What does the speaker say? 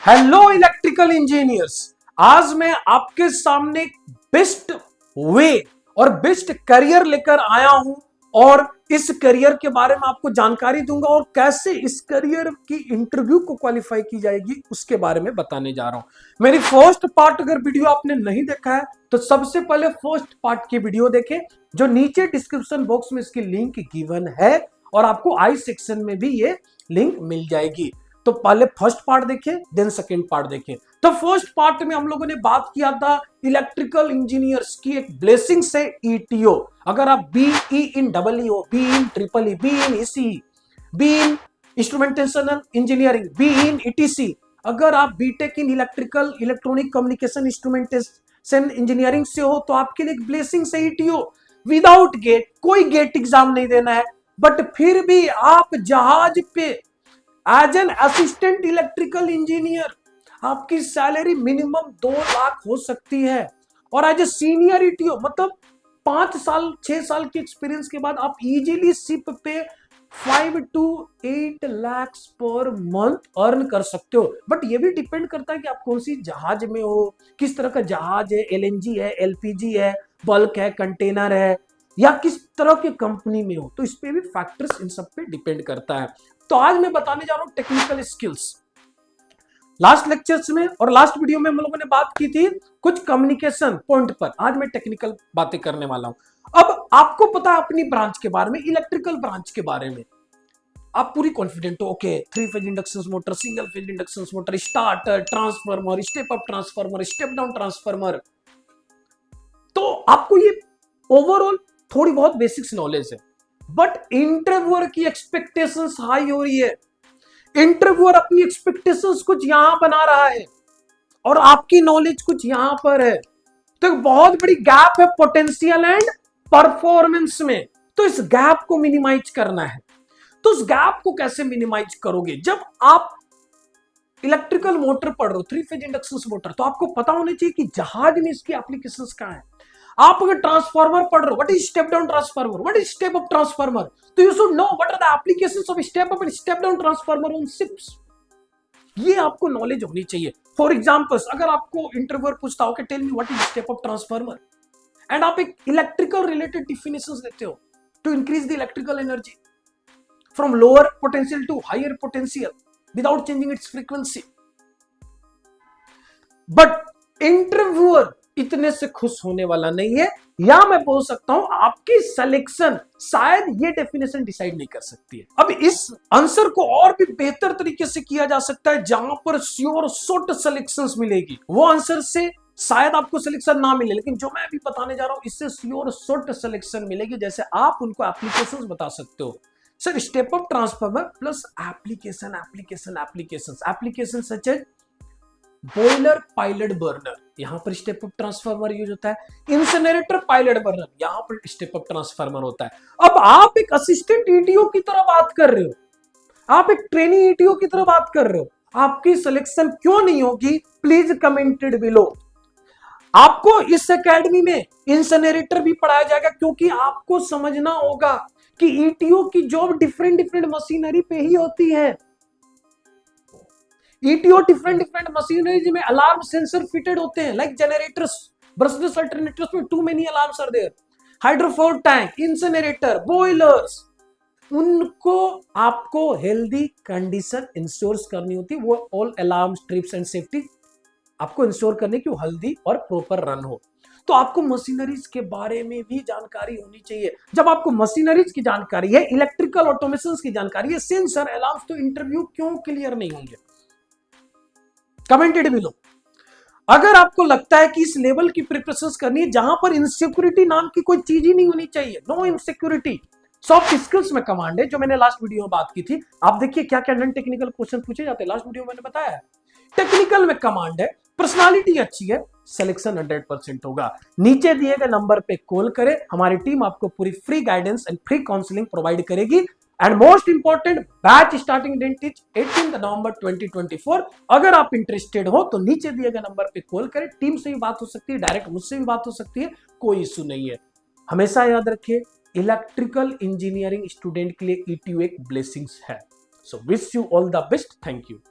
Hello electrical engineers. आज मैं आपके सामने बेस्ट वे और बेस्ट करियर लेकर आया हूं और इस करियर के बारे में आपको जानकारी दूंगा और कैसे इस करियर की इंटरव्यू को क्वालिफाई की जाएगी उसके बारे में बताने जा रहा हूं। मेरी फर्स्ट पार्ट अगर वीडियो आपने नहीं देखा है तो सबसे पहले फर्स्ट पार्ट की वीडियो देखें, जो नीचे डिस्क्रिप्शन बॉक्स में इसकी लिंक गिवन है और आपको आई सेक्शन में भी ये लिंक मिल जाएगी। तो पहले फर्स्ट पार्ट देखें, देन सेकेंड पार्ट देखें। तो फर्स्ट पार्ट में हम लोगों ने बात किया था इलेक्ट्रिकल इंजीनियर्स की एक ब्लेसिंग से ईटीओ। अगर आप BE in double E, B in triple E, B in EC, B in instrumentation engineering, B in ETC, अगर आप BTech in electrical electronic communication instrumentation engineering से हो तो आपके लिए एक ब्लेसिंग से ईटीओ। विदाउट गेट, कोई गेट एग्जाम नहीं देना है, बट फिर भी आप जहाज पे as an assistant electrical engineer आपकी सैलरी मिनिमम 2 लाख हो सकती है और एज ए सीनियर ईटीओ मतलब 5 साल 6 साल के एक्सपीरियंस के बाद आप इजीली शिप पे 5 to 8 lakh per month earn कर सकते हो। बट ये भी डिपेंड करता है कि आप कौन सी जहाज में हो, किस तरह का जहाज है, एलएनजी है, एलपीजी है, बल्क है, कंटेनर है, या किस तरह की कंपनी में हो। तो इस पे भी फैक्टर्स इन सब पे डिपेंड करता है। तो आज मैं बताने जा रहा हूं टेक्निकल स्किल्स। लास्ट लेक्चर्स में और लास्ट वीडियो में हम लोगों ने बात की थी कुछ कम्युनिकेशन पॉइंट पर, आज मैं टेक्निकल बातें करने वाला हूं। अब आपको पता है अपनी ब्रांच के बारे में, इलेक्ट्रिकल ब्रांच के बारे में आप पूरी कॉन्फिडेंट हो। Okay, 3 phase induction motor, single phase induction motor, starter, transformer, step up transformer, step down transformer, तो आपको ये ओवरऑल थोड़ी बहुत बेसिक्स नॉलेज है। बट इंटरव्यूअर की एक्सपेक्टेशंस हाई हो रही है। इंटरव्यूअर अपनी एक्सपेक्टेशंस कुछ यहां बना रहा है और आपकी नॉलेज कुछ यहां पर है। तो एक बहुत बड़ी गैप है पोटेंशियल एंड परफॉर्मेंस में। तो इस गैप को मिनिमाइज करना है। तो उस गैप को कैसे मिनिमाइज करोगे? जब आप इलेक्ट्रिकल मोटर पढ़ रहे हो, 3 फेज इंडक्शन मोटर, तो आपको पता होना चाहिए कि जहाज में इसकी एप्लीकेशंस कहां है। आप अगर ट्रांसफार्मर पढ़ रहे हो, what is step down transformer, what is step up transformer, तो you should know what are the applications of step up and step down transformer on ships. ये आपको नॉलेज होनी चाहिए। फॉर एग्जांपल्स, अगर आपको इंटरव्यूअर पूछता हो कि tell me what is step up transformer, and आप एक इलेक्ट्रिकल रिलेटेड डिफिनेशंस देते हो to increase the electrical energy from lower potential to higher potential without changing its frequency, but interviewer इतने से खुश होने वाला नहीं है, या मैं बोल सकता हूं आपकी सिलेक्शन शायद ये डेफिनेशन डिसाइड नहीं कर सकती है। अब इस आंसर को और भी बेहतर तरीके से किया जा सकता है, जहां पर श्योर शॉर्ट सिलेक्शंस मिलेगी। वो आंसर से शायद आपको सिलेक्शन ना मिले, लेकिन जो मैं अभी बताने जा रहा हूं इससे श्योर शॉर्ट सिलेक्शन मिलेगी। जैसे आप उनको एप्लीकेशंस बता सकते हो, sir step up transformer plus application application applications, application such as boiler pilot burner, यहां पर स्टेप अप ट्रांसफार्मर यूज होता है। इंसिनरेटर पायलट बर्नर, यहां पर स्टेप अप ट्रांसफार्मर होता है। अब आप एक असिस्टेंट ईटीओ की तरह बात कर रहे हो, आप एक ट्रेनी ईटीओ की तरह बात कर रहे हो, आपकी सिलेक्शन क्यों नहीं होगी? Please commented below. आपको इस एकेडमी में इंसिनरेटर भी पढ़ाया जाएगा, क्योंकि आपको समझना होगा कि ईटीओ की जॉब डिफरेंट डिफरेंट मशीनरी पे ही होती है। ईटीओ डिफरेंट मशीनरीज में अलार्म सेंसर फिटेड होते हैं, लाइक जनरेटर्स, ब्रशलेस अल्टरनेटर्स में too many alarms are there, hydrophore tank, incinerator, boilers, उनको आपको हेल्दी कंडीशन इंश्योर करनी होती है। वो all alarm trips and safety आपको इंश्योर करने की हेल्दी और प्रॉपर रन हो। तो आपको मशीनरीज के बारे में भी जानकारी होनी चाहिए। जब आपको मशीनरीज की जानकारी है, इलेक्ट्रिकल ऑटोमेशन की जानकारी है, सेंसर, अलार्म्स, तो इंटरव्यू क्यों क्लियर नहीं होंगे? Commented below. अगर आपको लगता है कि इस लेवल की प्रिपरेशन करनी है जहां पर इनसिक्योरिटी नाम की कोई चीज ही नहीं होनी चाहिए, नो इनसिक्योरिटी, सॉफ्ट स्किल्स में कमांड है, जो मैंने लास्ट वीडियो में बात की थी। आप देखिए क्या क्या नॉन टेक्निकल क्वेश्चन पूछे जाते हैं, लास्ट वीडियो में मैंने बताया। टेक्निकल में कमांड है, पर्सनालिटी अच्छी है, सिलेक्शन 100% होगा। नीचे दिए गए नंबर पे कॉल करें, हमारी टीम आपको पूरी free guidance and free counselling provide करेगी। And most important, batch starting date is 18 November 2024। अगर आप इंटरेस्टेड हो तो नीचे दिए गए नंबर पे कॉल करें। टीम से भी बात हो सकती है, डायरेक्ट मुझसे भी बात हो सकती है, कोई इशू नहीं है। हमेशा याद रखिए, इलेक्ट्रिकल इंजीनियरिंग स्टूडेंट के लिए ईटीयू एक ब्लेसिंग्स है। So wish you all the best. Thank you.